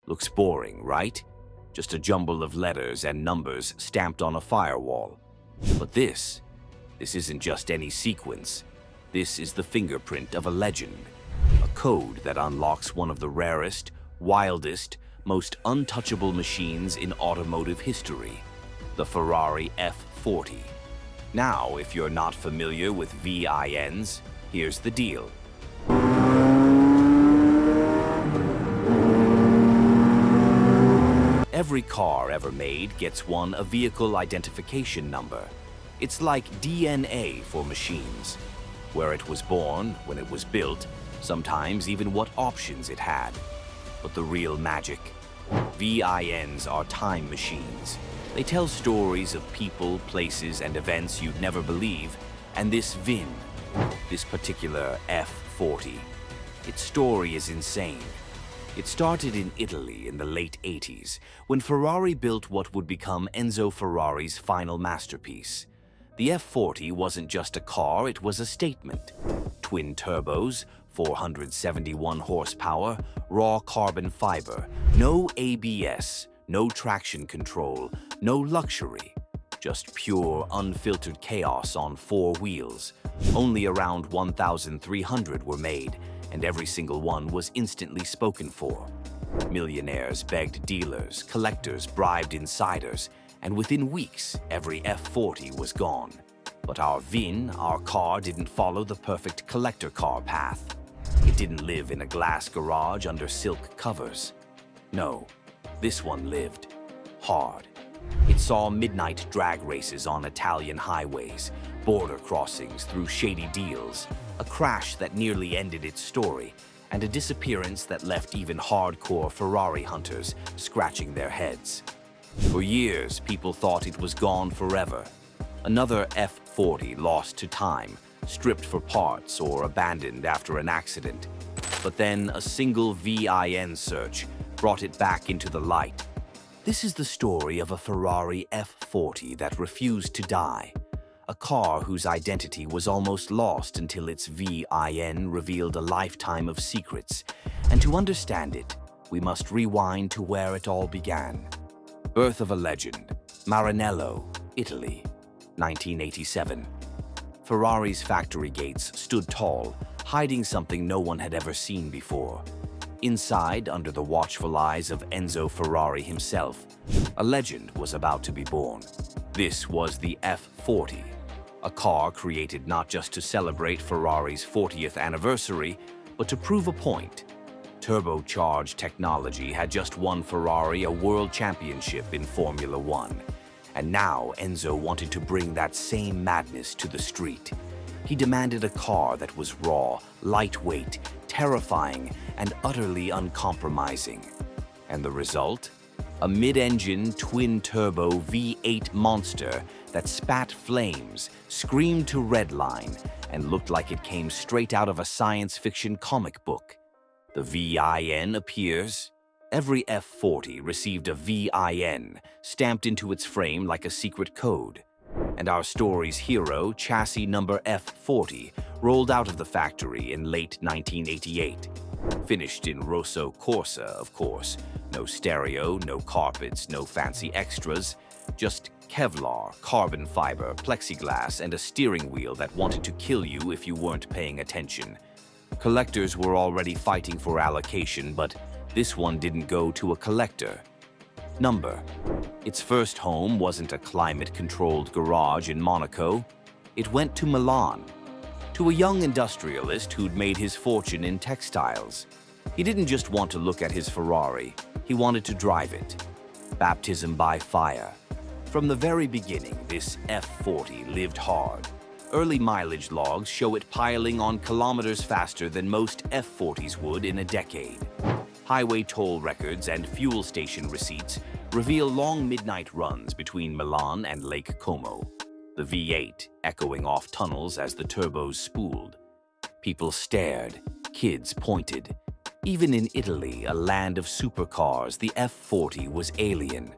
Looks boring, right? Just a jumble of letters and numbers stamped on a firewall. But this isn't just any sequence. This is the fingerprint of a legend, a code that unlocks one of the rarest, wildest, most untouchable machines in automotive history, the Ferrari F40. Now, if you're not familiar with VINs, here's the deal. Every car ever made gets a vehicle identification number. It's like DNA for machines. Where it was born, when it was built, sometimes even what options it had. But the real magic? VINs are time machines. They tell stories of people, places, and events you'd never believe. And this VIN, this particular F40, its story is insane. It started in Italy in the late 80s, when Ferrari built what would become Enzo Ferrari's final masterpiece. The F40 wasn't just a car, it was a statement. Twin turbos, 471 horsepower, raw carbon fiber, no ABS, no traction control, no luxury. Just pure, unfiltered chaos on four wheels. Only around 1,300 were made, and every single one was instantly spoken for. Millionaires begged dealers, collectors bribed insiders, and within weeks, every F40 was gone. But our VIN, our car, didn't follow the perfect collector car path. It didn't live in a glass garage under silk covers. No, this one lived hard. It saw midnight drag races on Italian highways, border crossings through shady deals, a crash that nearly ended its story, and a disappearance that left even hardcore Ferrari hunters scratching their heads. For years, people thought it was gone forever. Another F40 lost to time, stripped for parts or abandoned after an accident. But then a single VIN search brought it back into the light. This is the story of a Ferrari F40 that refused to die. A car whose identity was almost lost until its VIN revealed a lifetime of secrets. And to understand it, we must rewind to where it all began. Birth of a legend, Maranello, Italy, 1987. Ferrari's factory gates stood tall, hiding something no one had ever seen before. Inside, under the watchful eyes of Enzo Ferrari himself, a legend was about to be born. This was the F40, a car created not just to celebrate Ferrari's 40th anniversary, but to prove a point. Turbocharged technology had just won Ferrari a world championship in Formula One. And now Enzo wanted to bring that same madness to the street. He demanded a car that was raw, lightweight, terrifying, and utterly uncompromising. And the result? A mid-engine, twin-turbo V8 monster that spat flames, screamed to redline, and looked like it came straight out of a science fiction comic book. The VIN appears. Every F40 received a VIN stamped into its frame like a secret code. And our story's hero, chassis number F40, rolled out of the factory in late 1988. Finished in Rosso Corsa, of course. No stereo, no carpets, no fancy extras. Just Kevlar, carbon fiber, plexiglass, and a steering wheel that wanted to kill you if you weren't paying attention. Collectors were already fighting for allocation, but this one didn't go to a collector. Number. Its first home wasn't a climate-controlled garage in Monaco. It went to Milan, to a young industrialist who'd made his fortune in textiles. He didn't just want to look at his Ferrari, he wanted to drive it. Baptism by fire. From the very beginning, this F40 lived hard. Early mileage logs show it piling on kilometers faster than most F40s would in a decade. Highway toll records and fuel station receipts reveal long midnight runs between Milan and Lake Como, the V8 echoing off tunnels as the turbos spooled. People stared, kids pointed. Even in Italy, a land of supercars, the F40 was alien.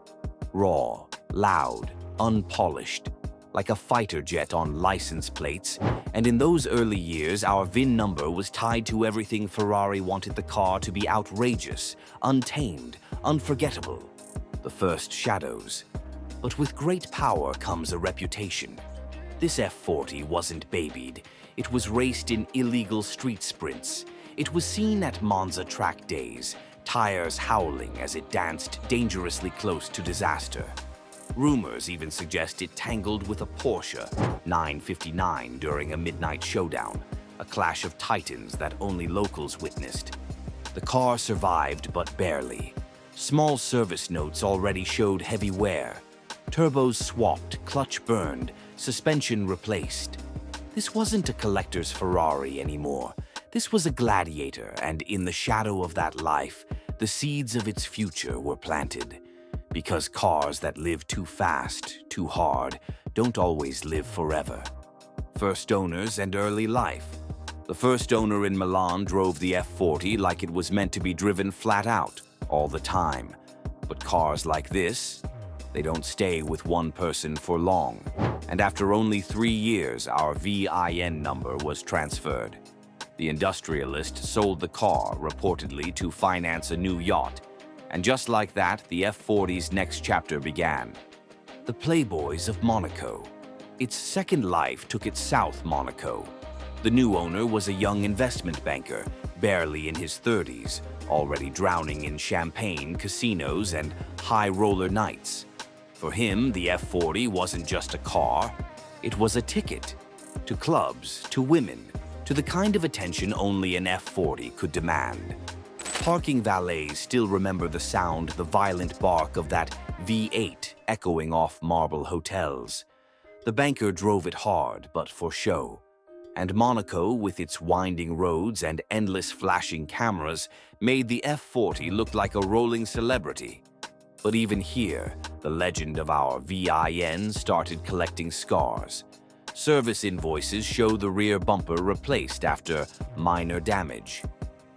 Raw, loud, unpolished. like a fighter jet on license plates, and in those early years our VIN number was tied to everything. Ferrari wanted the car to be outrageous, untamed, unforgettable. The first shadows. But with great power comes a reputation. This F40 wasn't babied. It was raced in illegal street sprints. It was seen at Monza track days, tires howling as it danced dangerously close to disaster. Rumors even suggest it tangled with a Porsche 959 during a midnight showdown, a clash of titans that only locals witnessed. The car survived, but barely. Small service notes already showed heavy wear. Turbos swapped, clutch burned, suspension replaced. This wasn't a collector's Ferrari anymore. This was a gladiator, and in the shadow of that life, the seeds of its future were planted. Because cars that live too fast, too hard, don't always live forever. First owners and early life. The first owner in Milan drove the F40 like it was meant to be driven flat out, all the time. But cars like this, they don't stay with one person for long. And after only 3 years, our VIN number was transferred. The industrialist sold the car, reportedly to finance a new yacht. And just like that, the F40's next chapter began. The Playboys of Monaco. Its second life took it south Monaco. The new owner was a young investment banker, barely in his 30s, already drowning in champagne, casinos, and high-roller nights. For him, the F40 wasn't just a car, it was a ticket. To clubs, to women, to the kind of attention only an F40 could demand. Parking valets still remember the sound, the violent bark of that V8 echoing off marble hotels. The banker drove it hard, but for show. And Monaco, with its winding roads and endless flashing cameras, made the F40 look like a rolling celebrity. But even here, the legend of our VIN started collecting scars. Service invoices show the rear bumper replaced after minor damage.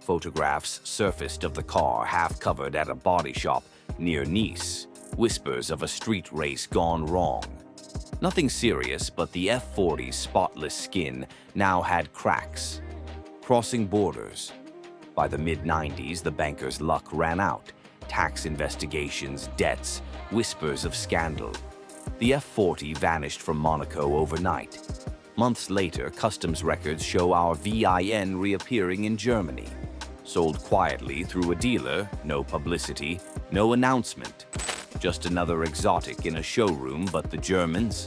Photographs surfaced of the car half-covered at a body shop near Nice, whispers of a street race gone wrong. Nothing serious, but the F40's spotless skin now had cracks. Crossing borders. By the mid-90s, the banker's luck ran out. Tax investigations, debts, whispers of scandal. The F40 vanished from Monaco overnight. Months later, customs records show our VIN reappearing in Germany. Sold quietly through a dealer, no publicity, no announcement. Just another exotic in a showroom, but the Germans,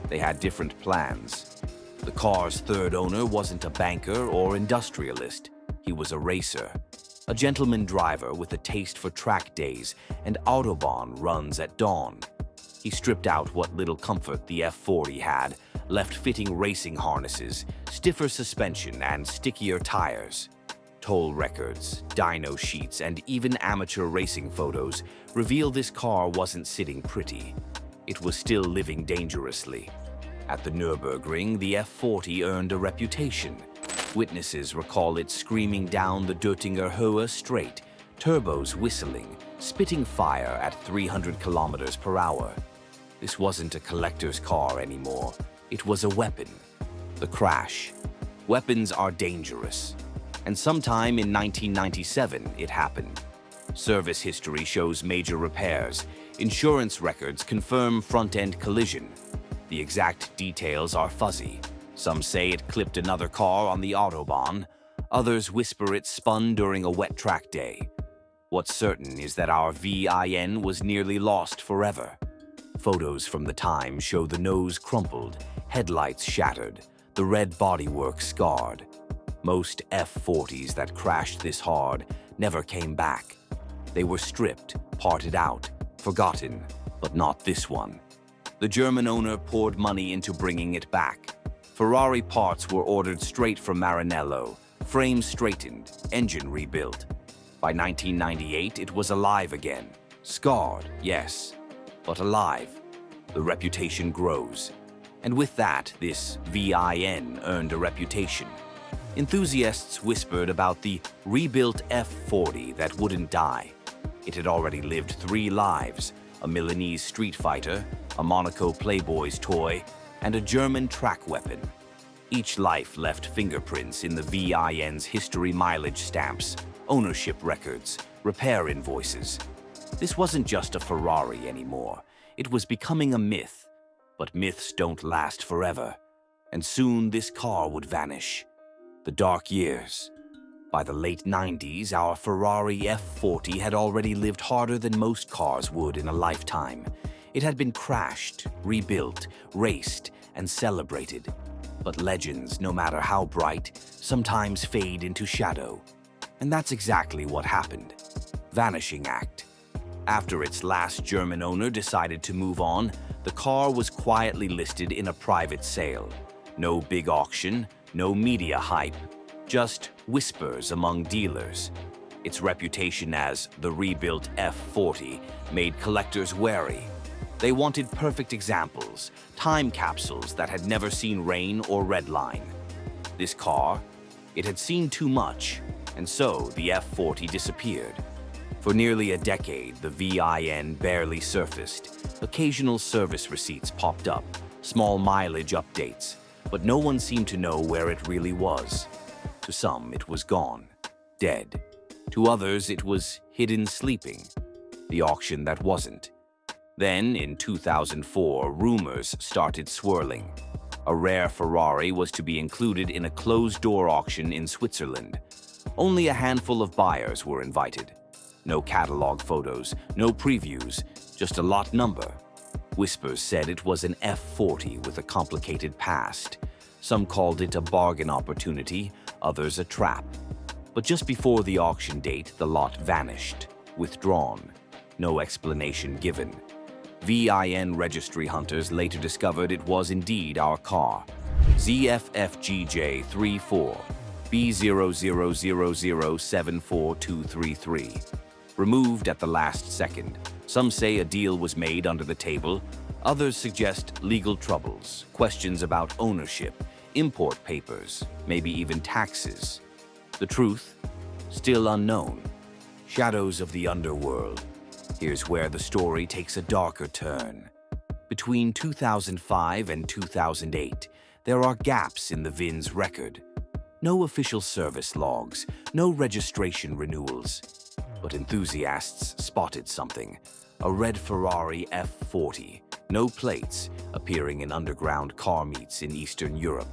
they had different plans. The car's third owner wasn't a banker or industrialist. He was a racer. A gentleman driver with a taste for track days and Autobahn runs at dawn. He stripped out what little comfort the F40 had, left fitting racing harnesses, stiffer suspension, and stickier tires. Toll records, dyno sheets, and even amateur racing photos reveal this car wasn't sitting pretty. It was still living dangerously. At the Nürburgring, the F40 earned a reputation. Witnesses recall it screaming down the Döttinger Höhe straight, turbos whistling, spitting fire at 300 kilometers per hour. This wasn't a collector's car anymore. It was a weapon. The crash. Weapons are dangerous. And sometime in 1997, it happened. Service history shows major repairs. Insurance records confirm front-end collision. The exact details are fuzzy. Some say it clipped another car on the Autobahn. Others whisper it spun during a wet track day. What's certain is that our VIN was nearly lost forever. Photos from the time show the nose crumpled, headlights shattered, the red bodywork scarred. Most F40s that crashed this hard never came back. They were stripped, parted out, forgotten, but not this one. The German owner poured money into bringing it back. Ferrari parts were ordered straight from Maranello, frames straightened, engine rebuilt. By 1998, it was alive again. Scarred, yes, but alive. The reputation grows. And with that, this VIN earned a reputation. Enthusiasts whispered about the rebuilt F40 that wouldn't die. It had already lived 3 lives, a Milanese street fighter, a Monaco Playboy's toy, and a German track weapon. Each life left fingerprints in the VIN's history mileage stamps, ownership records, repair invoices. This wasn't just a Ferrari anymore. It was becoming a myth. But myths don't last forever. And soon this car would vanish. The dark years. By the late 90s, our Ferrari F40 had already lived harder than most cars would in a lifetime. It had been crashed, rebuilt, raced, and celebrated. But legends, no matter how bright, sometimes fade into shadow. And that's exactly what happened. Vanishing Act. After its last German owner decided to move on, the car was quietly listed in a private sale. No big auction, no media hype, just whispers among dealers. Its reputation as the rebuilt F40 made collectors wary. They wanted perfect examples, time capsules that had never seen rain or redline. This car, it had seen too much, and so the F40 disappeared. For nearly a decade, the VIN barely surfaced. Occasional service receipts popped up, small mileage updates, but no one seemed to know where it really was. To some, it was gone, dead. To others, it was hidden sleeping. The auction that wasn't. Then, in 2004, rumors started swirling. A rare Ferrari was to be included in a closed-door auction in Switzerland. Only a handful of buyers were invited. No catalog photos, no previews, just a lot number. Whispers said it was an F40 with a complicated past. Some called it a bargain opportunity, others a trap. But just before the auction date, the lot vanished, withdrawn. No explanation given. VIN registry hunters later discovered it was indeed our car. ZFFGJ34 B000074233. Removed at the last second. Some say a deal was made under the table. Others suggest legal troubles, questions about ownership, import papers, maybe even taxes. The truth? Still unknown. Shadows of the underworld. Here's where the story takes a darker turn. Between 2005 and 2008, there are gaps in the VIN's record. No official service logs, no registration renewals. But enthusiasts spotted something. A red Ferrari F40, no plates, appearing in underground car meets in Eastern Europe.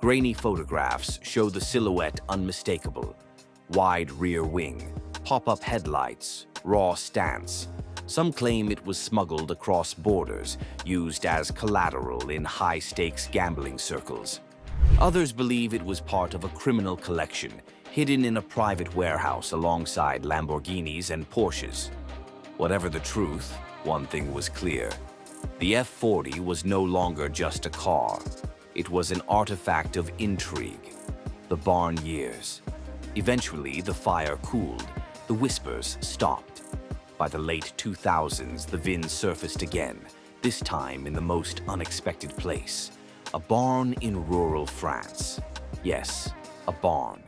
Grainy photographs show the silhouette unmistakable. Wide rear wing, pop-up headlights, raw stance. Some claim it was smuggled across borders, used as collateral in high-stakes gambling circles. Others believe it was part of a criminal collection, hidden in a private warehouse alongside Lamborghinis and Porsches. Whatever the truth, one thing was clear. The F40 was no longer just a car. It was an artifact of intrigue. The barn years. Eventually, the fire cooled. The whispers stopped. By the late 2000s, the VIN surfaced again, this time in the most unexpected place. A barn in rural France. Yes, a barn.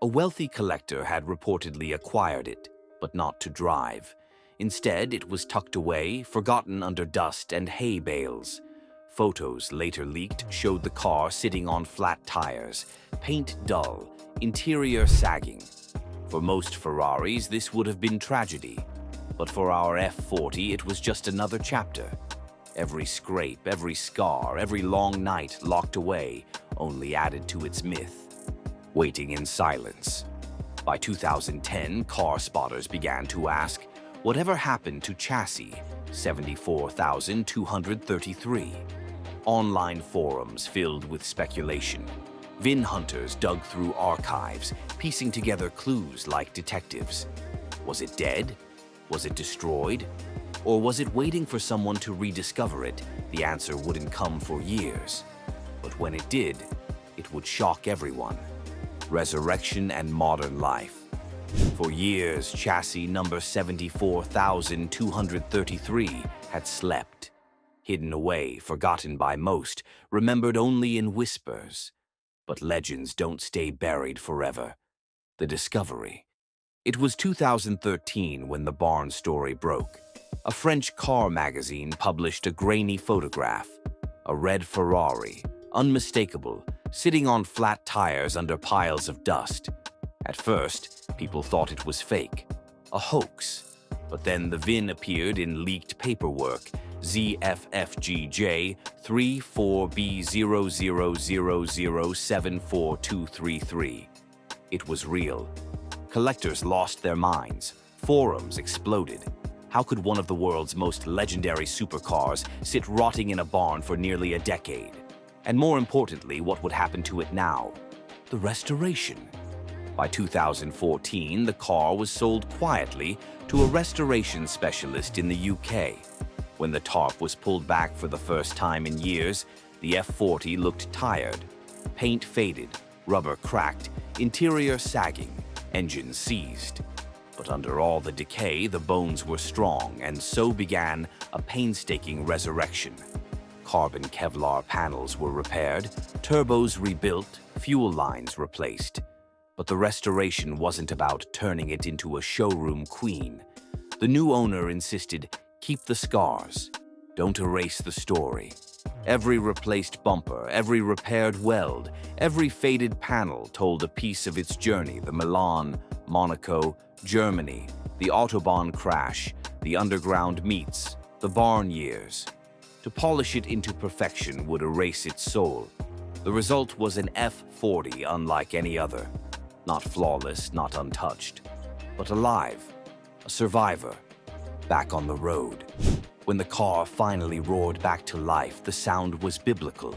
A wealthy collector had reportedly acquired it, but not to drive. Instead, it was tucked away, forgotten under dust and hay bales. Photos later leaked showed the car sitting on flat tires, paint dull, interior sagging. For most Ferraris, this would have been tragedy. But for our F40, it was just another chapter. Every scrape, every scar, every long night locked away only added to its myth. Waiting in silence. By 2010, car spotters began to ask, whatever happened to chassis 74,233? Online forums filled with speculation. VIN hunters dug through archives, piecing together clues like detectives. Was it dead? Was it destroyed? Or was it waiting for someone to rediscover it? The answer wouldn't come for years. But when it did, it would shock everyone. Resurrection and modern life. For years, chassis number 74,233 had slept. Hidden away, forgotten by most, remembered only in whispers. But legends don't stay buried forever. The discovery. It was 2013 when the barn story broke. A French car magazine published a grainy photograph. A red Ferrari, unmistakable, sitting on flat tires under piles of dust. At first, people thought it was fake, a hoax. But then the VIN appeared in leaked paperwork, ZFFGJ 34B000074233. It was real. Collectors lost their minds. Forums exploded. How could one of the world's most legendary supercars sit rotting in a barn for nearly a decade? And more importantly, what would happen to it now? The restoration. By 2014, the car was sold quietly to a restoration specialist in the UK. When the tarp was pulled back for the first time in years, the F40 looked tired. Paint faded, rubber cracked, interior sagging, engine seized. But under all the decay, the bones were strong, and so began a painstaking resurrection. Carbon Kevlar panels were repaired, turbos rebuilt, fuel lines replaced. But the restoration wasn't about turning it into a showroom queen. The new owner insisted, keep the scars. Don't erase the story. Every replaced bumper, every repaired weld, every faded panel told a piece of its journey: the Milan, Monaco, Germany, the Autobahn crash, the underground meets, the barn years. To polish it into perfection would erase its soul. The result was an F40 unlike any other. Not flawless, not untouched, but alive, a survivor, back on the road. When the car finally roared back to life, the sound was biblical.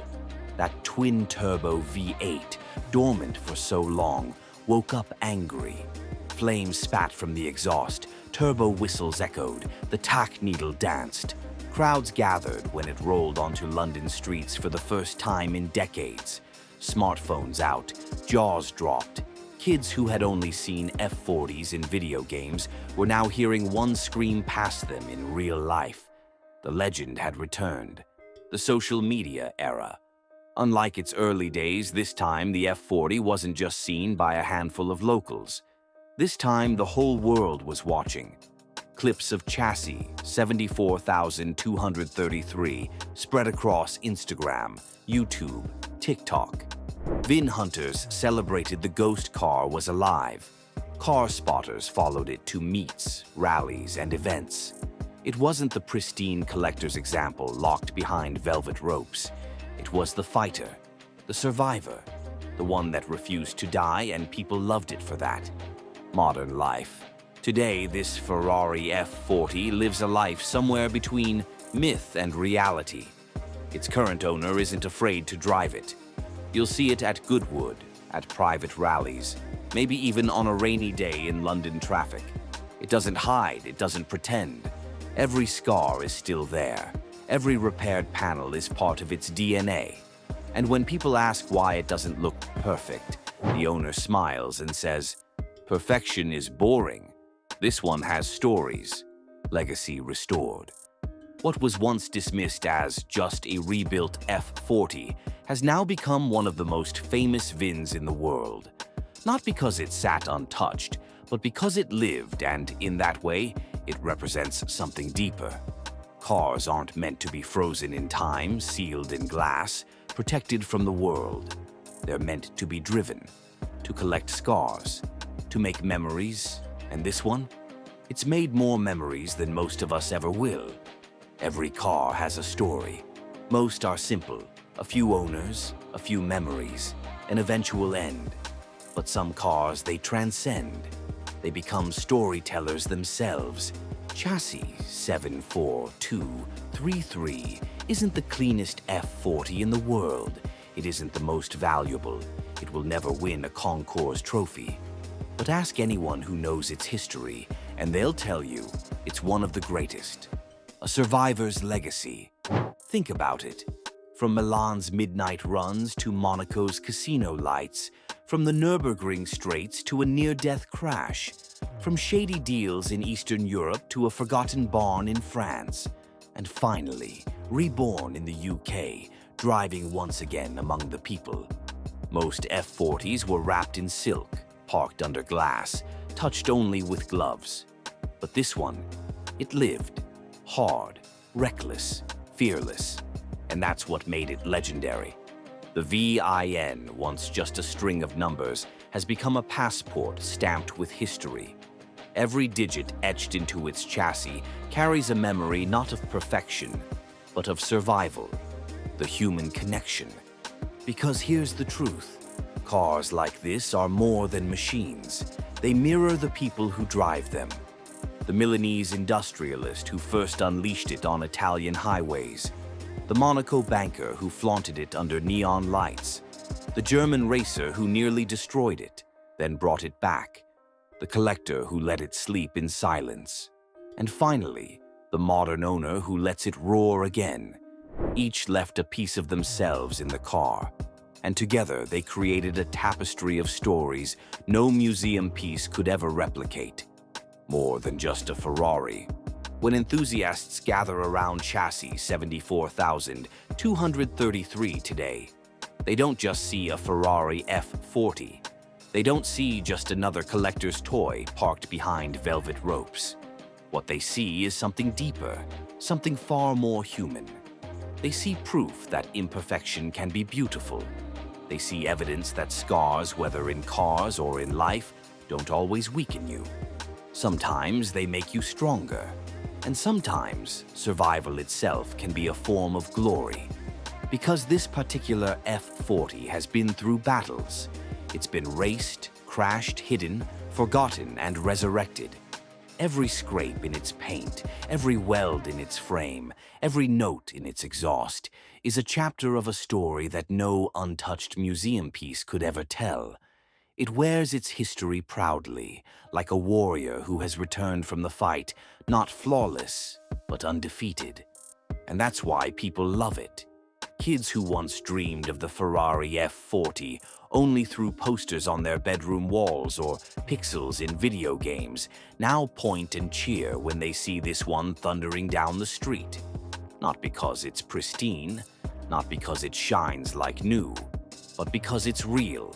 That twin-turbo V8, dormant for so long, woke up angry. Flames spat from the exhaust, turbo whistles echoed, the tack needle danced. Crowds gathered when it rolled onto London streets for the first time in decades. Smartphones out, jaws dropped. Kids who had only seen F40s in video games were now hearing one scream past them in real life. The legend had returned. The social media era. Unlike its early days, this time the F40 wasn't just seen by a handful of locals. This time the whole world was watching. Clips of chassis, 74,233, spread across Instagram, YouTube, TikTok. VIN hunters celebrated the ghost car was alive. Car spotters followed it to meets, rallies, and events. It wasn't the pristine collector's example locked behind velvet ropes. It was the fighter, the survivor, the one that refused to die, and people loved it for that. Modern life. Today, this Ferrari F40 lives a life somewhere between myth and reality. Its current owner isn't afraid to drive it. You'll see it at Goodwood, at private rallies, maybe even on a rainy day in London traffic. It doesn't hide, it doesn't pretend. Every scar is still there. Every repaired panel is part of its DNA. And when people ask why it doesn't look perfect, the owner smiles and says, "Perfection is boring. This one has stories." Legacy restored. What was once dismissed as just a rebuilt F40 has now become one of the most famous VINs in the world. Not because it sat untouched, but because it lived, and in that way, it represents something deeper. Cars aren't meant to be frozen in time, sealed in glass, protected from the world. They're meant to be driven, to collect scars, to make memories, and this one? It's made more memories than most of us ever will. Every car has a story. Most are simple, a few owners, a few memories, an eventual end. But some cars, they transcend. They become storytellers themselves. Chassis 74233 isn't the cleanest F40 in the world. It isn't the most valuable. It will never win a concours trophy. But ask anyone who knows its history, and they'll tell you it's one of the greatest. A survivor's legacy. Think about it. From Milan's midnight runs to Monaco's casino lights, from the Nürburgring straights to a near-death crash, from shady deals in Eastern Europe to a forgotten barn in France, and finally, reborn in the UK, driving once again among the people. Most F40s were wrapped in silk, parked under glass, touched only with gloves. But this one, it lived. Hard, reckless, fearless. and that's what made it legendary. The VIN, once just a string of numbers, has become a passport stamped with history. Every digit etched into its chassis carries a memory not of perfection, but of survival, the human connection. Because here's the truth, cars like this are more than machines. They mirror the people who drive them. The Milanese industrialist who first unleashed it on Italian highways, the Monaco banker who flaunted it under neon lights, the German racer who nearly destroyed it, then brought it back, the collector who let it sleep in silence, and finally, the modern owner who lets it roar again. Each left a piece of themselves in the car, and together they created a tapestry of stories no museum piece could ever replicate. More than just a Ferrari. When enthusiasts gather around chassis 74,233 today, they don't just see a Ferrari F40. They don't see just another collector's toy parked behind velvet ropes. What they see is something deeper, something far more human. They see proof that imperfection can be beautiful. They see evidence that scars, whether in cars or in life, don't always weaken you. Sometimes they make you stronger, and sometimes survival itself can be a form of glory. Because this particular F40 has been through battles, it's been raced, crashed, hidden, forgotten, and resurrected. Every scrape in its paint, every weld in its frame, every note in its exhaust is a chapter of a story that no untouched museum piece could ever tell. It wears its history proudly, like a warrior who has returned from the fight, not flawless, but undefeated. And that's why people love it. Kids who once dreamed of the Ferrari F40 only through posters on their bedroom walls or pixels in video games now point and cheer when they see this one thundering down the street. Not because it's pristine, not because it shines like new, but because it's real.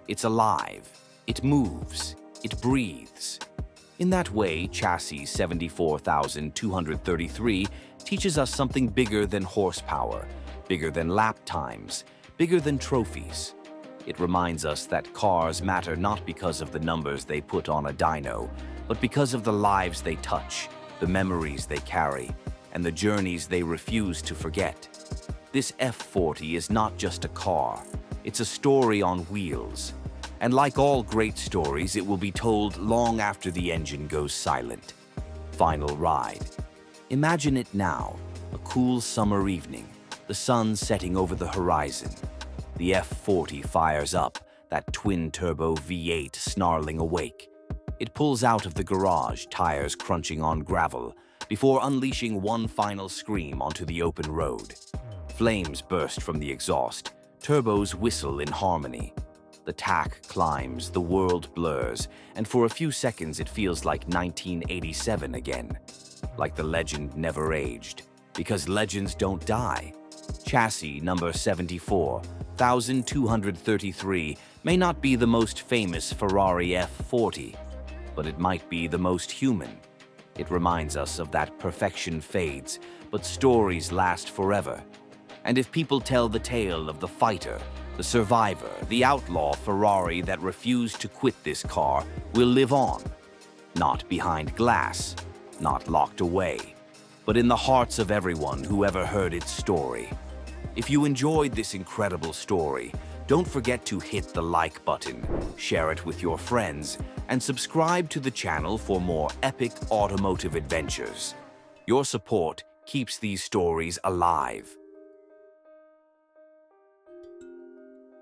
It's alive, it moves, it breathes. In that way, chassis 74,233 teaches us something bigger than horsepower, bigger than lap times, bigger than trophies. It reminds us that cars matter not because of the numbers they put on a dyno, but because of the lives they touch, the memories they carry, and the journeys they refuse to forget. This F40 is not just a car, it's a story on wheels. And like all great stories, it will be told long after the engine goes silent. Final ride. Imagine it now, a cool summer evening, the sun setting over the horizon. The F40 fires up, that twin-turbo V8 snarling awake. It pulls out of the garage, tires crunching on gravel, before unleashing one final scream onto the open road. Flames burst from the exhaust, turbos whistle in harmony. The tack climbs, the world blurs, and for a few seconds it feels like 1987 again. Like the legend never aged, because legends don't die. Chassis number 74,233 may not be the most famous Ferrari F40, but it might be the most human. It reminds us of that perfection fades, but stories last forever. And if people tell the tale of the fighter, the survivor, the outlaw Ferrari that refused to quit this car will live on. Not behind glass, not locked away, but in the hearts of everyone who ever heard its story. If you enjoyed this incredible story, don't forget to hit the like button, share it with your friends, and subscribe to the channel for more epic automotive adventures. Your support keeps these stories alive.